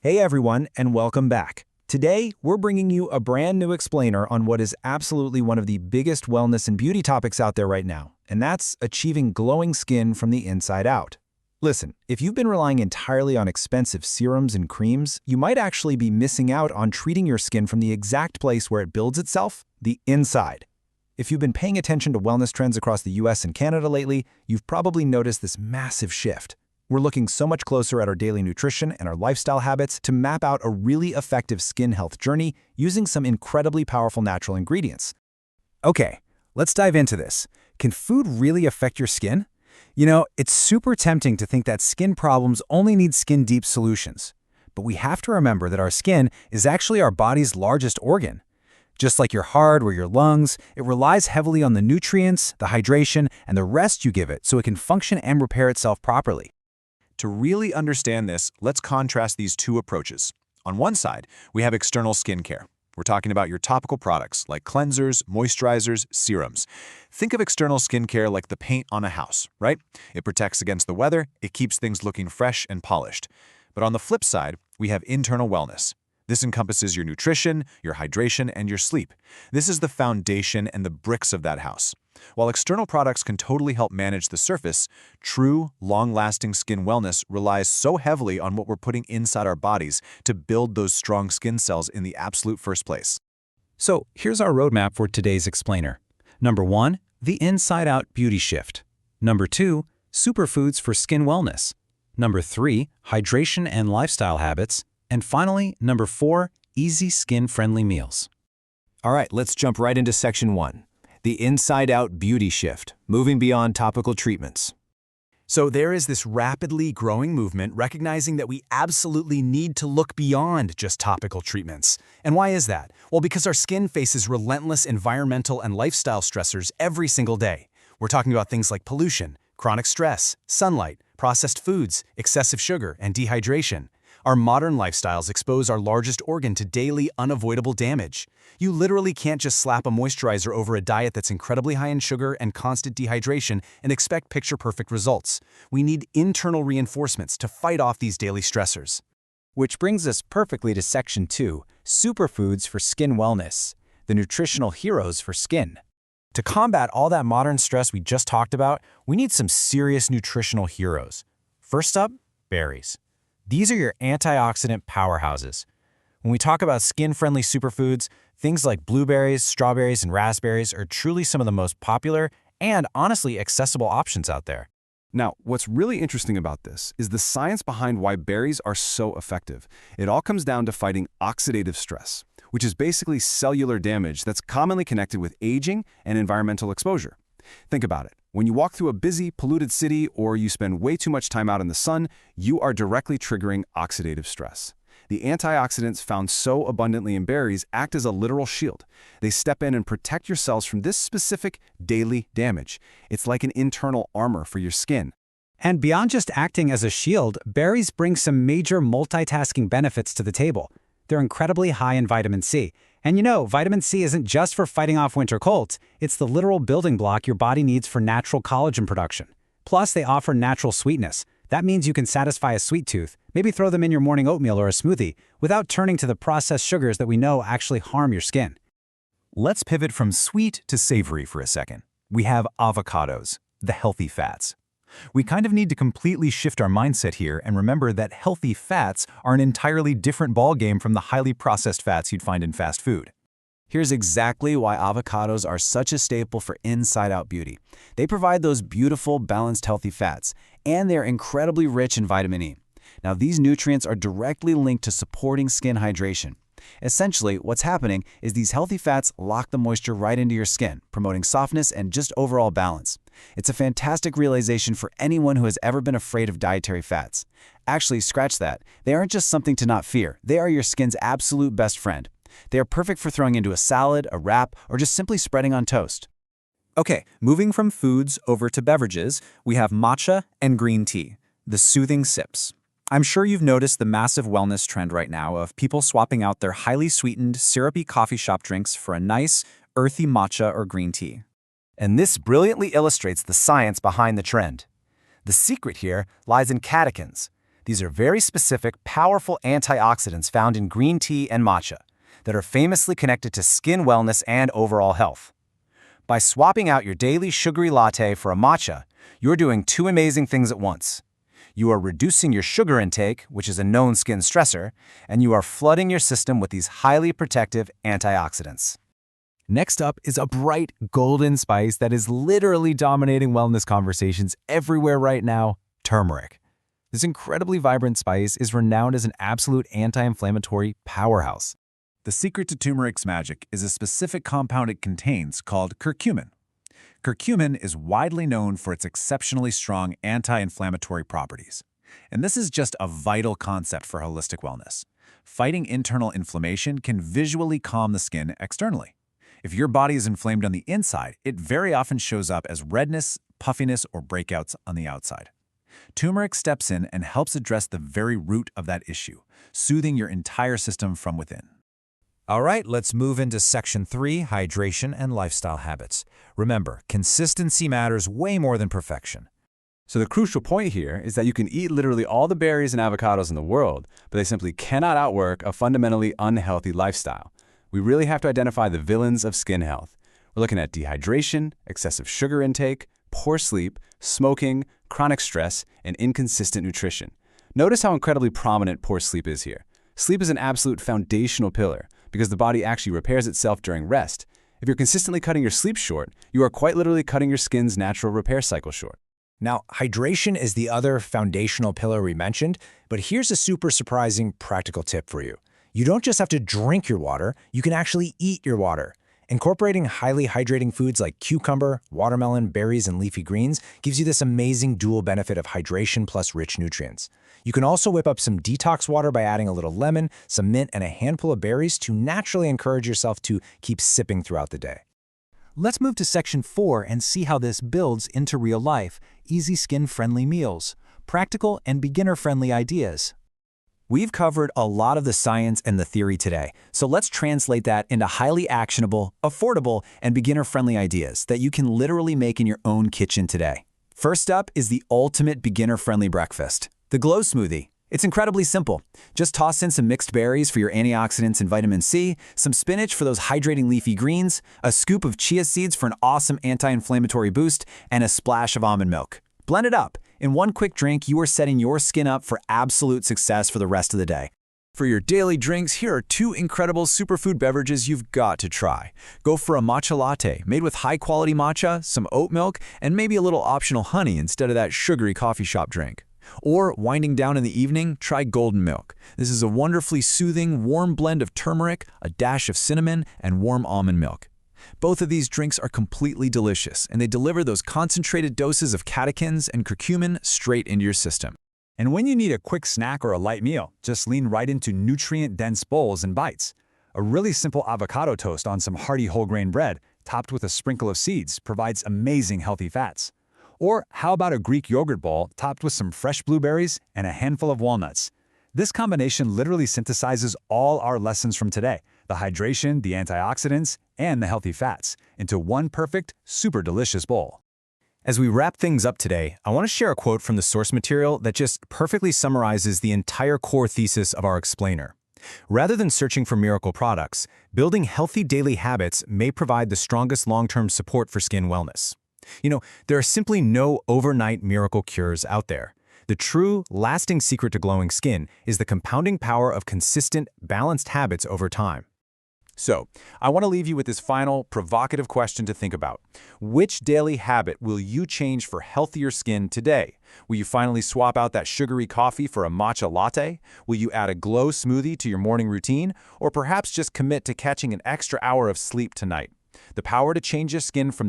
Hey everyone, and welcome back. Today, we're bringing you a brand new explainer on what is absolutely one of the biggest wellness and beauty topics out there right now, and that's achieving glowing skin from the inside out. Listen, if you've been relying entirely on expensive serums and creams, you might actually be missing out on treating your skin from the exact place where it builds itself, the inside. If you've been paying attention to wellness trends across the US and Canada lately, you've probably noticed this massive shift. We're looking so much closer at our daily nutrition and our lifestyle habits to map out a really effective skin health journey using some incredibly powerful natural ingredients. Okay, let's dive into this. Can food really affect your skin? It's super tempting to think that skin problems only need skin-deep solutions. But we have to remember that our skin is actually our body's largest organ. Just like your heart or your lungs, it relies heavily on the nutrients, the hydration, and the rest you give it so it can function and repair itself properly. To really understand this, let's contrast these two approaches. On one side, we have external skincare. We're talking about your topical products like cleansers, moisturizers, serums. Think of external skincare like the paint on a house, right? It protects against the weather, it keeps things looking fresh and polished. But on the flip side, we have internal wellness. This encompasses your nutrition, your hydration, and your sleep. This is the foundation and the bricks of that house. While external products can totally help manage the surface, true, long-lasting skin wellness relies so heavily on what we're putting inside our bodies to build those strong skin cells in the absolute first place. So here's our roadmap for today's explainer. Number 1, the inside-out beauty shift. Number 2, superfoods for skin wellness. Number 3, hydration and lifestyle habits. And finally, number 4, easy skin-friendly meals. All right, let's jump right into section 1. The inside-out beauty shift, moving beyond topical treatments. So there is this rapidly growing movement recognizing that we absolutely need to look beyond just topical treatments. And why is that? Well, because our skin faces relentless environmental and lifestyle stressors every single day. We're talking about things like pollution, chronic stress, sunlight, processed foods, excessive sugar, and dehydration. Our modern lifestyles expose our largest organ to daily, unavoidable damage. You literally can't just slap a moisturizer over a diet that's incredibly high in sugar and constant dehydration and expect picture-perfect results. We need internal reinforcements to fight off these daily stressors. Which brings us perfectly to section 2, superfoods for skin wellness, the nutritional heroes for skin. To combat all that modern stress we just talked about, we need some serious nutritional heroes. First up, berries. These are your antioxidant powerhouses. When we talk about skin-friendly superfoods, things like blueberries, strawberries, and raspberries are truly some of the most popular and honestly accessible options out there. Now, what's really interesting about this is the science behind why berries are so effective. It all comes down to fighting oxidative stress, which is basically cellular damage that's commonly connected with aging and environmental exposure. Think about it. When you walk through a busy, polluted city or you spend way too much time out in the sun, you are directly triggering oxidative stress. The antioxidants found so abundantly in berries act as a literal shield. They step in and protect your cells from this specific daily damage. It's like an internal armor for your skin. And beyond just acting as a shield, berries bring some major multitasking benefits to the table. They're incredibly high in vitamin C. And vitamin C isn't just for fighting off winter colds. It's the literal building block your body needs for natural collagen production. Plus, they offer natural sweetness. That means you can satisfy a sweet tooth, maybe throw them in your morning oatmeal or a smoothie, without turning to the processed sugars that we know actually harm your skin. Let's pivot from sweet to savory for a second. We have avocados, the healthy fats. We kind of need to completely shift our mindset here and remember that healthy fats are an entirely different ballgame from the highly processed fats you'd find in fast food. Here's exactly why avocados are such a staple for inside-out beauty. They provide those beautiful, balanced, healthy fats, and they're incredibly rich in vitamin E. Now, these nutrients are directly linked to supporting skin hydration. Essentially, what's happening is these healthy fats lock the moisture right into your skin, promoting softness and just overall balance. It's a fantastic realization for anyone who has ever been afraid of dietary fats. Actually, scratch that. They aren't just something to not fear. They are your skin's absolute best friend. They are perfect for throwing into a salad, a wrap, or just simply spreading on toast. Okay, moving from foods over to beverages, we have matcha and green tea, the soothing sips. I'm sure you've noticed the massive wellness trend right now of people swapping out their highly sweetened, syrupy coffee shop drinks for a nice, earthy matcha or green tea. And this brilliantly illustrates the science behind the trend. The secret here lies in catechins. These are very specific, powerful antioxidants found in green tea and matcha that are famously connected to skin wellness and overall health. By swapping out your daily sugary latte for a matcha, you're doing two amazing things at once. You are reducing your sugar intake, which is a known skin stressor, and you are flooding your system with these highly protective antioxidants. Next up is a bright golden spice that is literally dominating wellness conversations everywhere right now, turmeric. This incredibly vibrant spice is renowned as an absolute anti-inflammatory powerhouse. The secret to turmeric's magic is a specific compound it contains called curcumin. Curcumin is widely known for its exceptionally strong anti-inflammatory properties. And this is just a vital concept for holistic wellness. Fighting internal inflammation can visually calm the skin externally. If your body is inflamed on the inside, it very often shows up as redness, puffiness, or breakouts on the outside. Turmeric steps in and helps address the very root of that issue, soothing your entire system from within. All right, let's move into Section 3, hydration and lifestyle habits. Remember, consistency matters way more than perfection. So the crucial point here is that you can eat literally all the berries and avocados in the world, but they simply cannot outwork a fundamentally unhealthy lifestyle. We really have to identify the villains of skin health. We're looking at dehydration, excessive sugar intake, poor sleep, smoking, chronic stress, and inconsistent nutrition. Notice how incredibly prominent poor sleep is here. Sleep is an absolute foundational pillar because the body actually repairs itself during rest. If you're consistently cutting your sleep short, you are quite literally cutting your skin's natural repair cycle short. Now, hydration is the other foundational pillar we mentioned, but here's a super surprising practical tip for you. You don't just have to drink your water, you can actually eat your water. Incorporating highly hydrating foods like cucumber, watermelon, berries, and leafy greens gives you this amazing dual benefit of hydration plus rich nutrients. You can also whip up some detox water by adding a little lemon, some mint, and a handful of berries to naturally encourage yourself to keep sipping throughout the day. Let's move to Section 4 and see how this builds into real life, easy skin-friendly meals, practical and beginner-friendly ideas. We've covered a lot of the science and the theory today, so let's translate that into highly actionable, affordable, and beginner-friendly ideas that you can literally make in your own kitchen today. First up is the ultimate beginner-friendly breakfast, the Glow Smoothie. It's incredibly simple. Just toss in some mixed berries for your antioxidants and vitamin C, some spinach for those hydrating leafy greens, a scoop of chia seeds for an awesome anti-inflammatory boost, and a splash of almond milk. Blend it up. In one quick drink, you are setting your skin up for absolute success for the rest of the day. For your daily drinks, here are two incredible superfood beverages you've got to try. Go for a matcha latte made with high-quality matcha, some oat milk, and maybe a little optional honey instead of that sugary coffee shop drink. Or, winding down in the evening, try golden milk. This is a wonderfully soothing, warm blend of turmeric, a dash of cinnamon, and warm almond milk. Both of these drinks are completely delicious, and they deliver those concentrated doses of catechins and curcumin straight into your system. And when you need a quick snack or a light meal, just lean right into nutrient-dense bowls and bites. A really simple avocado toast on some hearty whole grain bread, topped with a sprinkle of seeds, provides amazing healthy fats. Or how about a Greek yogurt bowl topped with some fresh blueberries and a handful of walnuts? This combination literally synthesizes all our lessons from today, the hydration, the antioxidants, and the healthy fats, into one perfect, super delicious bowl. As we wrap things up today, I want to share a quote from the source material that just perfectly summarizes the entire core thesis of our explainer. Rather than searching for miracle products, building healthy daily habits may provide the strongest long-term support for skin wellness. There are simply no overnight miracle cures out there. The true, lasting secret to glowing skin is the compounding power of consistent, balanced habits over time. So, I want to leave you with this final, provocative question to think about. Which daily habit will you change for healthier skin today? Will you finally swap out that sugary coffee for a matcha latte? Will you add a glow smoothie to your morning routine? Or perhaps just commit to catching an extra hour of sleep tonight? The power to change your skin from